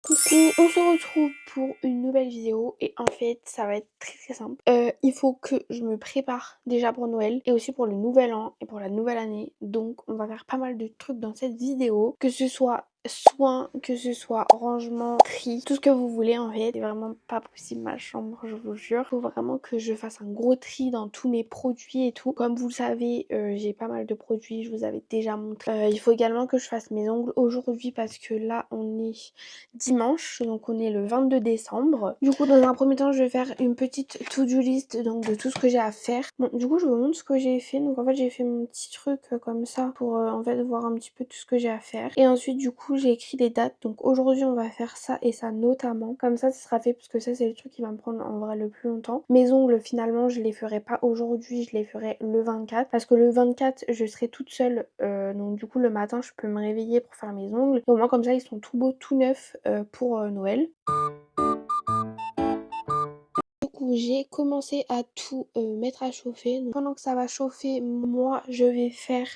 Coucou, on se retrouve pour une nouvelle vidéo et en fait ça va être très simple. Il faut que je me prépare déjà pour Noël et aussi pour le nouvel an et pour la nouvelle année. Donc on va faire pas mal de trucs dans cette vidéo, que ce soit soin, que ce soit rangement, tri, tout ce que vous voulez en fait. C'est vraiment pas possible ma chambre, je vous jure. Faut vraiment que je fasse un gros tri dans tous mes produits et tout. Comme vous le savez, j'ai pas mal de produits, je vous avais déjà montré. Il faut également que je fasse mes ongles aujourd'hui parce que là on est dimanche, donc on est le 22 décembre. Du coup dans un premier temps je vais faire une petite to-do list donc de tout ce que j'ai à faire. Bon du coup je vous montre ce que j'ai fait. Donc en fait j'ai fait mon petit truc comme ça pour en fait voir un petit peu tout ce que j'ai à faire. Et ensuite du coup j'ai écrit les dates. Donc aujourd'hui on va faire ça et ça notamment. Comme ça sera fait parce que ça c'est le truc qui va me prendre en vrai le plus longtemps. Mes ongles finalement je les ferai pas aujourd'hui, je les ferai le 24 parce que le 24 je serai toute seule donc du coup le matin je peux me réveiller pour faire mes ongles. Et au moins comme ça ils sont tout beaux, tout neufs pour Noël. Du coup j'ai commencé à tout mettre à chauffer. Donc, pendant que ça va chauffer, moi je vais faire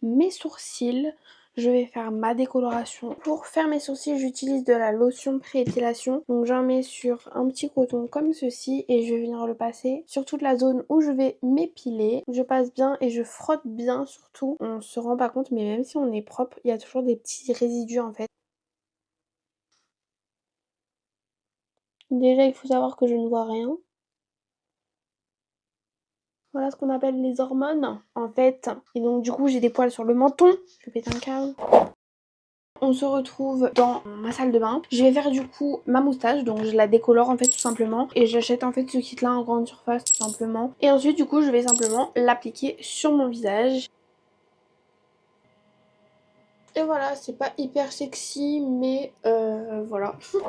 mes sourcils. Je vais faire ma décoloration. Pour faire mes sourcils, j'utilise de la lotion pré-épilation. Donc j'en mets sur un petit coton comme ceci et je vais venir le passer sur toute la zone où je vais m'épiler. Je passe bien et je frotte bien surtout. On se rend pas compte mais même si on est propre, il y a toujours des petits résidus en fait. Déjà il faut savoir que je ne vois rien. Voilà ce qu'on appelle les hormones en fait. Et donc du coup j'ai des poils sur le menton. Je vais péter un câble. On se retrouve dans ma salle de bain. Je vais faire du coup ma moustache, donc je la décolore en fait tout simplement. Et j'achète en fait ce kit là en grande surface tout simplement. Et ensuite du coup je vais simplement l'appliquer sur mon visage. Et voilà, c'est pas hyper sexy mais voilà. Du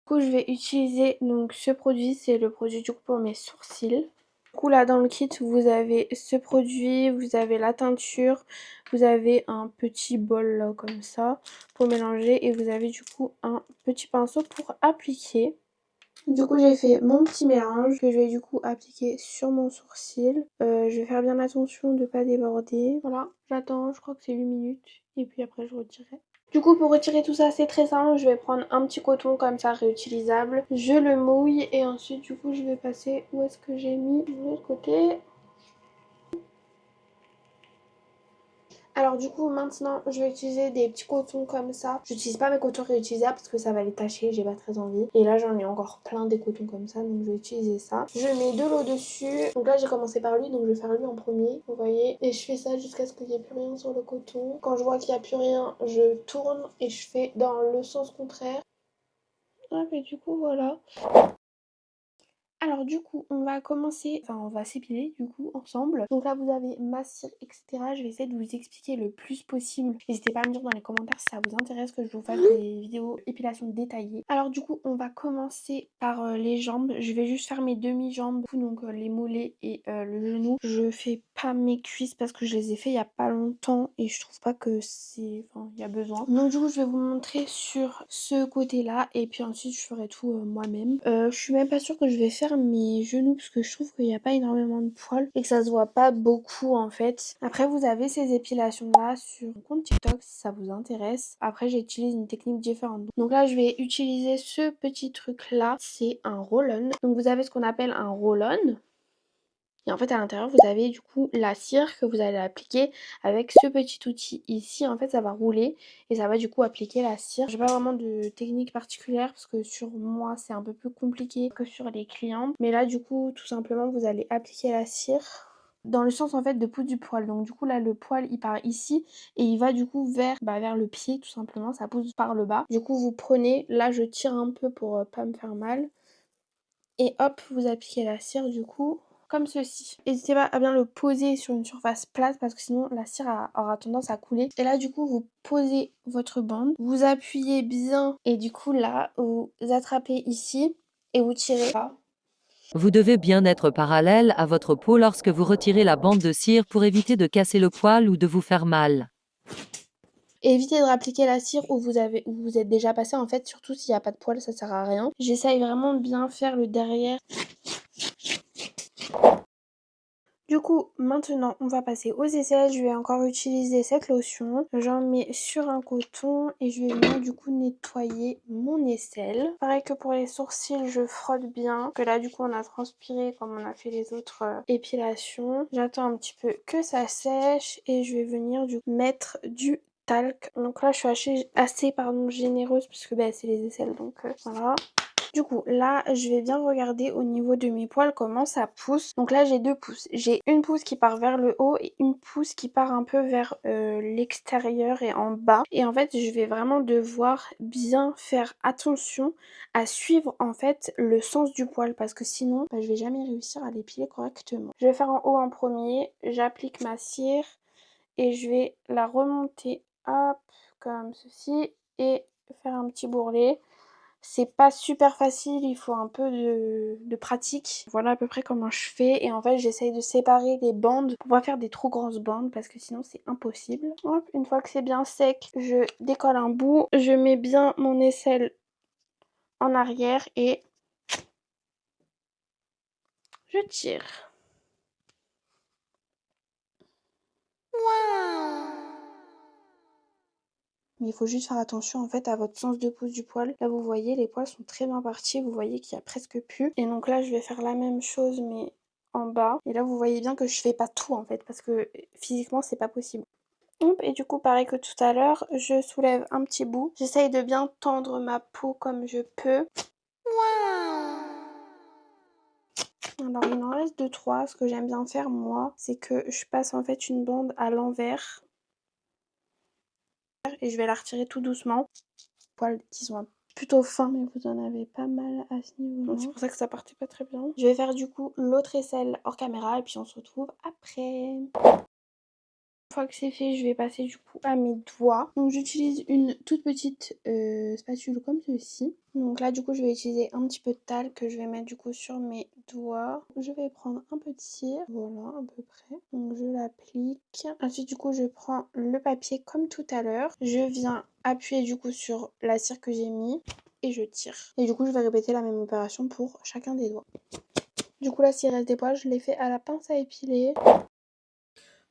coup je vais utiliser donc ce produit, c'est le produit du coup pour mes sourcils. Du coup là dans le kit vous avez ce produit, vous avez la teinture, vous avez un petit bol là comme ça pour mélanger et vous avez du coup un petit pinceau pour appliquer. Du coup j'ai fait mon petit mélange que je vais du coup appliquer sur mon sourcil. Je vais faire bien attention de ne pas déborder. Voilà, j'attends, je crois que c'est 8 minutes et puis après je retirerai. Du coup pour retirer tout ça c'est très simple, je vais prendre un petit coton comme ça réutilisable. Je le mouille et ensuite du coup je vais passer où est-ce que j'ai mis de l'autre côté. Alors du coup maintenant je vais utiliser des petits cotons comme ça. J'utilise pas mes cotons réutilisables parce que ça va les tacher, j'ai pas très envie. Et là j'en ai encore plein des cotons comme ça donc je vais utiliser ça. Je mets de l'eau dessus. Donc là j'ai commencé par lui donc je vais faire lui en premier, vous voyez. Et je fais ça jusqu'à ce qu'il n'y ait plus rien sur le coton. Quand je vois qu'il n'y a plus rien, je tourne et je fais dans le sens contraire. Ah mais du coup voilà. Alors du coup on va commencer, enfin on va s'épiler du coup ensemble. Donc là vous avez ma cire etc. Je vais essayer de vous expliquer le plus possible. N'hésitez pas à me dire dans les commentaires si ça vous intéresse que je vous fasse des vidéos épilation détaillées. Alors du coup on va commencer par les jambes. Je vais juste faire mes demi-jambes, donc les mollets et le genou. Je fais pas mes cuisses parce que je les ai fait il y a pas longtemps et je trouve pas que c'est... Enfin il y a besoin. Donc du coup je vais vous montrer sur ce côté là et puis ensuite je ferai tout moi-même. Je suis même pas sûre que je vais faire mes genoux parce que je trouve qu'il n'y a pas énormément de poils et que ça se voit pas beaucoup en fait. Après vous avez ces épilations là sur mon compte TikTok si ça vous intéresse. Après j'utilise une technique différente. Donc là je vais utiliser ce petit truc là, c'est un roll-on. Donc vous avez ce qu'on appelle un roll-on. Et en fait à l'intérieur vous avez du coup la cire que vous allez appliquer avec ce petit outil ici. En fait ça va rouler et ça va du coup appliquer la cire. J'ai pas vraiment de technique particulière parce que sur moi c'est un peu plus compliqué que sur les clientes. Mais là du coup tout simplement vous allez appliquer la cire dans le sens en fait de pousse du poil. Donc du coup là le poil il part ici et il va du coup vers le pied tout simplement. Ça pousse par le bas. Du coup vous prenez, là je tire un peu pour pas me faire mal. Et hop vous appliquez la cire du coup comme ceci. N'hésitez pas à bien le poser sur une surface plate parce que sinon la cire aura tendance à couler. Et là du coup vous posez votre bande, vous appuyez bien et du coup là vous attrapez ici et vous tirez. Vous devez bien être parallèle à votre peau lorsque vous retirez la bande de cire pour éviter de casser le poil ou de vous faire mal. Et évitez de réappliquer la cire où vous êtes déjà passé en fait, surtout s'il n'y a pas de poils, ça sert à rien. J'essaye vraiment de bien faire le derrière. Du coup, maintenant, on va passer aux aisselles. Je vais encore utiliser cette lotion. J'en mets sur un coton et je vais venir du coup nettoyer mon aisselle. Pareil que pour les sourcils, je frotte bien. Que là, du coup, on a transpiré comme on a fait les autres épilations. J'attends un petit peu que ça sèche et je vais venir du coup mettre du talc. Donc là, je suis assez généreuse parce que c'est les aisselles, donc voilà. Du coup, là, je vais bien regarder au niveau de mes poils comment ça pousse. Donc là, j'ai deux pousses. J'ai une pousse qui part vers le haut et une pousse qui part un peu vers l'extérieur et en bas. Et en fait, je vais vraiment devoir bien faire attention à suivre en fait le sens du poil parce que sinon, je vais jamais réussir à l'épiler correctement. Je vais faire en haut en premier. J'applique ma cire et je vais la remonter, hop, comme ceci et faire un petit bourrelet. C'est pas super facile, il faut un peu de pratique. Voilà à peu près comment je fais. Et en fait, j'essaye de séparer les bandes pour pas faire des trop grosses bandes parce que sinon c'est impossible. Hop, une fois que c'est bien sec, je décolle un bout. Je mets bien mon aisselle en arrière et je tire. Mais il faut juste faire attention en fait à votre sens de pousse du poil. Là vous voyez les poils sont très bien partis, vous voyez qu'il y a presque plus. Et donc là je vais faire la même chose mais en bas. Et là vous voyez bien que je fais pas tout en fait parce que physiquement c'est pas possible. Et du coup pareil que tout à l'heure, je soulève un petit bout. J'essaye de bien tendre ma peau comme je peux. Alors il en reste 2-3. Ce que j'aime bien faire moi, c'est que je passe en fait une bande à l'envers. Et je vais la retirer tout doucement. Poils qui sont plutôt fins, mais vous en avez pas mal à ce niveau-là. Donc c'est pour ça que ça partait pas très bien. Je vais faire du coup l'autre aisselle hors caméra et puis on se retrouve après. Une fois que c'est fait, je vais passer du coup à mes doigts. Donc j'utilise une toute petite spatule comme ceci. Donc là du coup je vais utiliser un petit peu de talc que je vais mettre du coup sur mes doigts. Je vais prendre un peu de cire, voilà à peu près. Donc je l'applique. Ensuite du coup je prends le papier comme tout à l'heure. Je viens appuyer du coup sur la cire que j'ai mis et je tire. Et du coup je vais répéter la même opération pour chacun des doigts. Du coup là s'il reste des poils, je les fais à la pince à épiler.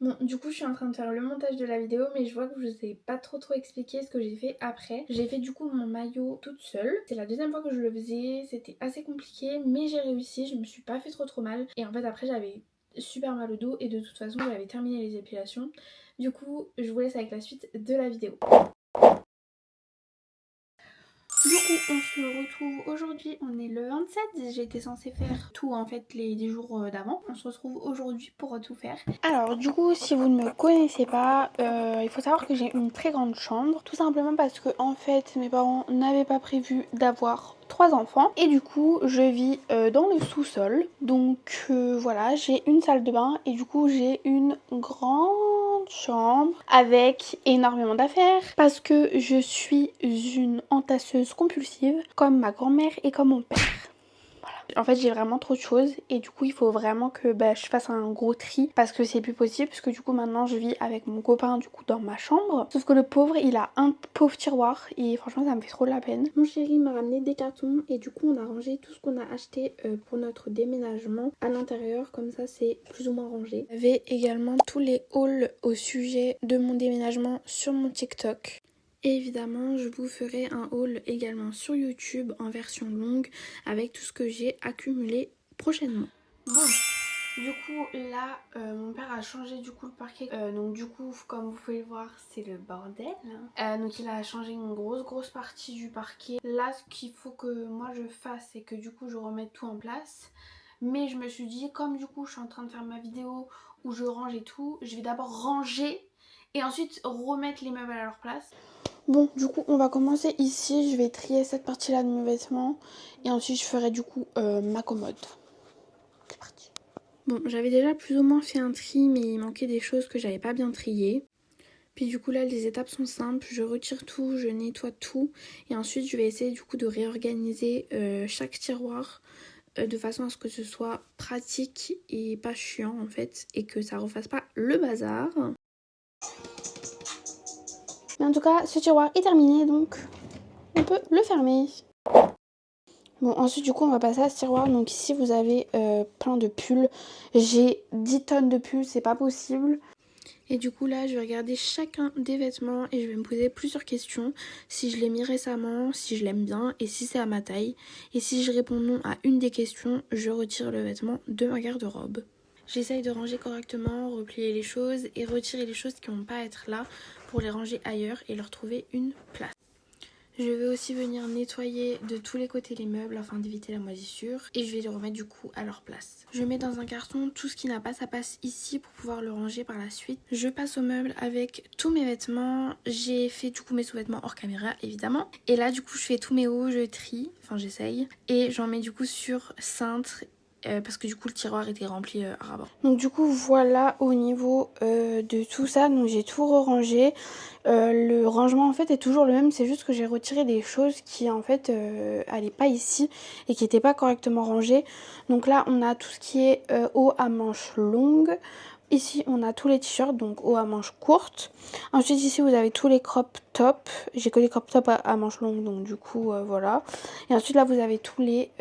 Bon, du coup, je suis en train de faire le montage de la vidéo, mais je vois que je vous ai pas trop expliqué ce que j'ai fait après. J'ai fait du coup mon maillot toute seule. C'est la deuxième fois que je le faisais, c'était assez compliqué, mais j'ai réussi, je me suis pas fait trop mal. Et en fait, après, j'avais super mal au dos et de toute façon, j'avais terminé les épilations. Du coup, je vous laisse avec la suite de la vidéo. Du coup, on se retrouve aujourd'hui, on est le 27, j'étais censée faire tout en fait les 10 jours d'avant. On se retrouve aujourd'hui pour tout faire. Alors du coup, si vous ne me connaissez pas, il faut savoir que j'ai une très grande chambre. Tout simplement parce que en fait, mes parents n'avaient pas prévu d'avoir 3 enfants. Et du coup, je vis dans le sous-sol. Donc voilà, j'ai une salle de bain et du coup, j'ai une grande chambre avec énormément d'affaires parce que je suis une entasseuse compulsive comme ma grand-mère et comme mon père. Voilà. En fait j'ai vraiment trop de choses et du coup il faut vraiment que je fasse un gros tri parce que c'est plus possible parce que du coup maintenant je vis avec mon copain du coup dans ma chambre. Sauf que le pauvre il a un pauvre tiroir et franchement ça me fait trop de la peine. Mon chéri m'a ramené des cartons et du coup on a rangé tout ce qu'on a acheté pour notre déménagement à l'intérieur, comme ça c'est plus ou moins rangé. J'avais également tous les hauls au sujet de mon déménagement sur mon TikTok. Et évidemment, je vous ferai un haul également sur YouTube en version longue avec tout ce que j'ai accumulé prochainement. Bon, du coup là, mon père a changé du coup le parquet. Donc du coup, comme vous pouvez le voir, c'est le bordel. Donc il a changé une grosse partie du parquet. Là, ce qu'il faut que moi je fasse, c'est que du coup je remette tout en place. Mais je me suis dit, comme du coup je suis en train de faire ma vidéo où je range et tout, je vais d'abord ranger et ensuite remettre les meubles à leur place. Bon, du coup, on va commencer ici. Je vais trier cette partie-là de mes vêtements. Et ensuite, je ferai du coup ma commode. C'est parti. Bon, j'avais déjà plus ou moins fait un tri, mais il manquait des choses que j'avais pas bien triées. Puis du coup, là, les étapes sont simples. Je retire tout, je nettoie tout. Et ensuite, je vais essayer du coup de réorganiser chaque tiroir de façon à ce que ce soit pratique et pas chiant en fait. Et que ça refasse pas le bazar. Mais en tout cas, ce tiroir est terminé, donc on peut le fermer. Bon, ensuite, du coup, on va passer à ce tiroir. Donc ici, vous avez plein de pulls. J'ai 10 tonnes de pulls, c'est pas possible. Et du coup, là, je vais regarder chacun des vêtements et je vais me poser plusieurs questions. Si je l'ai mis récemment, si je l'aime bien et si c'est à ma taille. Et si je réponds non à une des questions, je retire le vêtement de ma garde-robe. J'essaye de ranger correctement, replier les choses et retirer les choses qui n'ont pas à être là pour les ranger ailleurs et leur trouver une place. Je vais aussi venir nettoyer de tous les côtés les meubles afin d'éviter la moisissure et je vais les remettre du coup à leur place. Je mets dans un carton tout ce qui n'a pas sa place ici pour pouvoir le ranger par la suite. Je passe aux meubles avec tous mes vêtements. J'ai fait du coup mes sous-vêtements hors caméra évidemment. Et là du coup je fais tous mes hauts, je trie, enfin j'essaye. Et j'en mets du coup sur cintre. Parce que du coup le tiroir était rempli à ras. Donc du coup voilà au niveau de tout ça, donc j'ai tout rangé. Le rangement en fait est toujours le même, c'est juste que j'ai retiré des choses qui en fait allaient pas ici et qui n'étaient pas correctement rangées. Donc là on a tout ce qui est haut à manches longues. Ici on a tous les t-shirts, donc haut à manches courtes. Ensuite ici vous avez tous les crop tops. J'ai que les crop tops à manches longues, donc du coup voilà. Et ensuite là vous avez tous les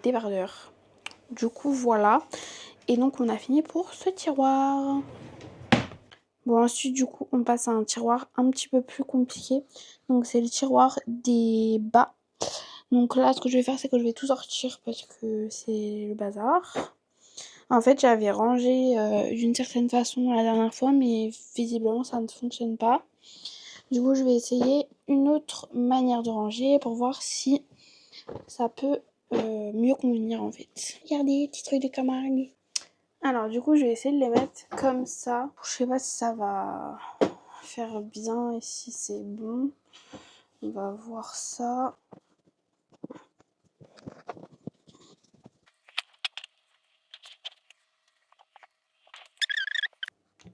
débardeurs. Du coup voilà. Et donc on a fini pour ce tiroir. Bon ensuite du coup on passe à un tiroir un petit peu plus compliqué. Donc c'est le tiroir des bas. Donc là ce que je vais faire c'est que je vais tout sortir parce que c'est le bazar. En fait j'avais rangé d'une certaine façon la dernière fois mais visiblement ça ne fonctionne pas. Du coup je vais essayer une autre manière de ranger pour voir si ça peut mieux convenir en fait. Regardez, petit truc de Camargue. Alors du coup je vais essayer de les mettre comme ça. Je sais pas si ça va faire bien et si c'est bon. On va voir ça.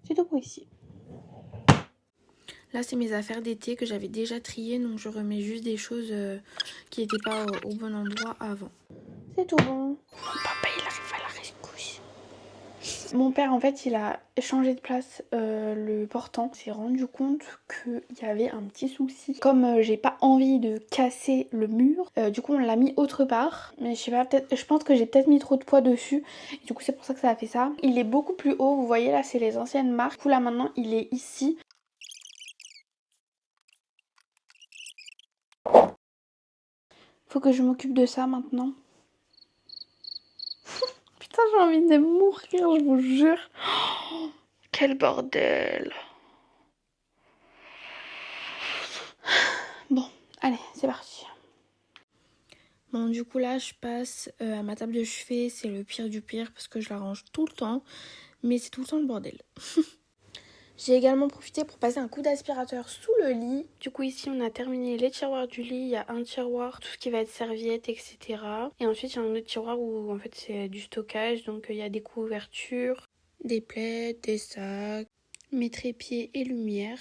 C'est tout pour ici. Là c'est mes affaires d'été que j'avais déjà triées, donc je remets juste des choses qui n'étaient pas au bon endroit avant. C'est tout bon. Papa il arrive à la rescousse. Mon père en fait il a changé de place le portant. Il s'est rendu compte qu'il y avait un petit souci. Comme j'ai pas envie de casser le mur, du coup on l'a mis autre part. Mais je sais pas, peut-être, je pense que j'ai peut-être mis trop de poids dessus. Et du coup c'est pour ça que ça a fait ça. Il est beaucoup plus haut, vous voyez là c'est les anciennes marques. Du coup là maintenant il est ici. Faut que je m'occupe de ça maintenant. Putain j'ai envie de mourir, je vous jure. Oh, quel bordel. Bon, allez, c'est parti. Bon, du coup là, je passe à ma table de chevet. C'est le pire du pire parce que je la range tout le temps. Mais c'est tout le temps le bordel. J'ai également profité pour passer un coup d'aspirateur sous le lit. Du coup ici on a terminé les tiroirs du lit. Il y a un tiroir, tout ce qui va être serviettes, etc. Et ensuite il y a un autre tiroir où en fait c'est du stockage. Donc il y a des couvertures, des plaids, des sacs, mes trépieds et lumière.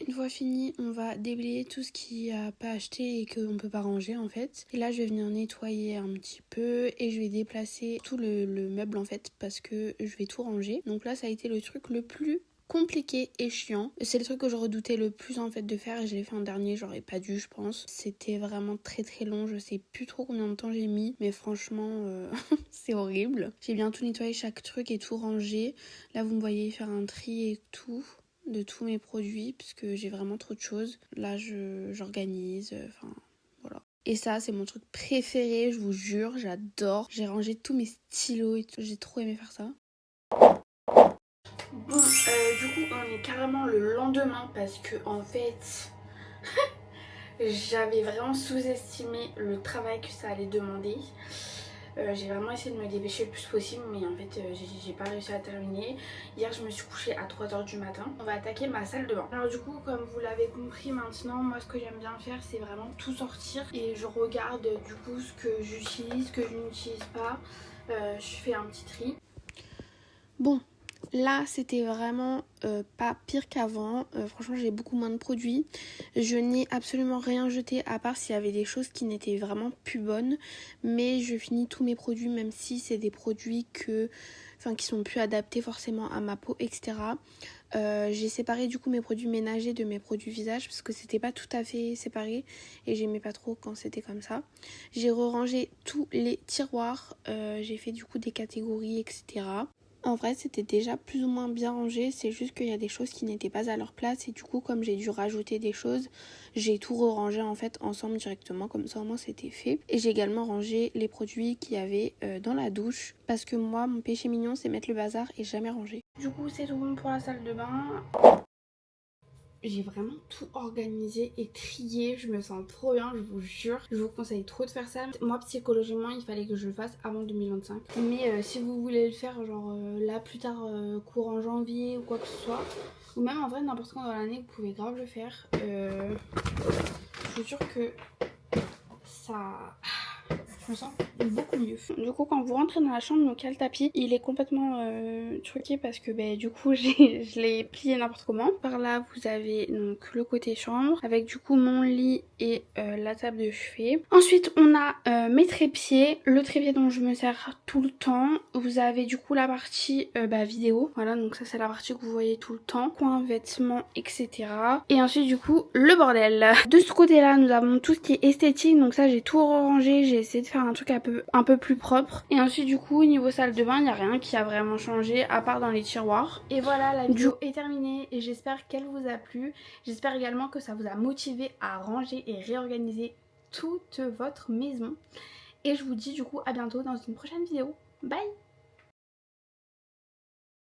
Une fois fini, on va déblayer tout ce qui a pas acheté et qu'on ne peut pas ranger en fait. Et là, je vais venir nettoyer un petit peu et je vais déplacer tout le meuble en fait parce que je vais tout ranger. Donc là, ça a été le truc le plus compliqué et chiant. C'est le truc que je redoutais le plus en fait de faire et je l'ai fait en dernier, j'aurais pas dû je pense. C'était vraiment très très long, je sais plus trop combien de temps j'ai mis mais franchement c'est horrible. J'ai bien tout nettoyé, chaque truc et tout rangé. Là vous me voyez faire un tri et tout de tous mes produits puisque j'ai vraiment trop de choses. Là j'organise, enfin voilà. Et ça c'est mon truc préféré, je vous jure, j'adore. J'ai rangé tous mes stylos et tout, j'ai trop aimé faire ça. Bon, du coup on est carrément le lendemain parce que en fait j'avais vraiment sous-estimé le travail que ça allait demander. J'ai vraiment essayé de me dépêcher le plus possible mais en fait j'ai pas réussi à terminer. Hier je me suis couchée à 3h du matin. On va attaquer ma salle de bain. Alors du coup comme vous l'avez compris maintenant, moi ce que j'aime bien faire c'est vraiment tout sortir. Et je regarde du coup ce que j'utilise, ce que je n'utilise pas. Je fais un petit tri. Bon, là c'était vraiment pas pire qu'avant. Franchement j'ai beaucoup moins de produits. Je n'ai absolument rien jeté à part s'il y avait des choses qui n'étaient vraiment plus bonnes. Mais je finis tous mes produits même si c'est des produits qui sont plus adaptés forcément à ma peau, etc. J'ai séparé du coup mes produits ménagers de mes produits visage parce que c'était pas tout à fait séparé et j'aimais pas trop quand c'était comme ça. J'ai rangé tous les tiroirs, j'ai fait du coup des catégories, etc. En vrai, c'était déjà plus ou moins bien rangé, c'est juste qu'il y a des choses qui n'étaient pas à leur place et du coup, comme j'ai dû rajouter des choses, j'ai tout rangé en fait ensemble directement, comme ça au moins c'était fait. Et j'ai également rangé les produits qu'il y avait dans la douche parce que moi, mon péché mignon, c'est mettre le bazar et jamais ranger. Du coup, c'est tout bon pour la salle de bain. J'ai vraiment tout organisé et trié, je me sens trop bien, je vous jure. Je vous conseille trop de faire ça. Moi psychologiquement il fallait que je le fasse avant 2025. Mais si vous voulez le faire genre là plus tard courant janvier ou quoi que ce soit, ou même en vrai n'importe quand dans l'année vous pouvez grave le faire. Je vous jure que ça... Je me sens beaucoup mieux. Du coup quand vous rentrez dans la chambre, donc il y a le tapis, il est complètement truqué parce que du coup je l'ai plié n'importe comment. Par là vous avez donc le côté chambre avec du coup mon lit et la table de chevet. Ensuite on a mes trépieds, le trépied dont je me sers tout le temps. Vous avez du coup la partie vidéo, voilà, donc ça c'est la partie que vous voyez tout le temps, coin vêtements, etc. Et ensuite du coup le bordel. De ce côté là nous avons tout ce qui est esthétique, donc ça j'ai tout rangé, j'ai essayé de faire un truc un peu plus propre. Et ensuite du coup niveau salle de bain il n'y a rien qui a vraiment changé à part dans les tiroirs. Et voilà, la vidéo est terminée et j'espère qu'elle vous a plu. J'espère également que ça vous a motivé à ranger et réorganiser toute votre maison. Et je vous dis du coup à bientôt dans une prochaine vidéo. Bye!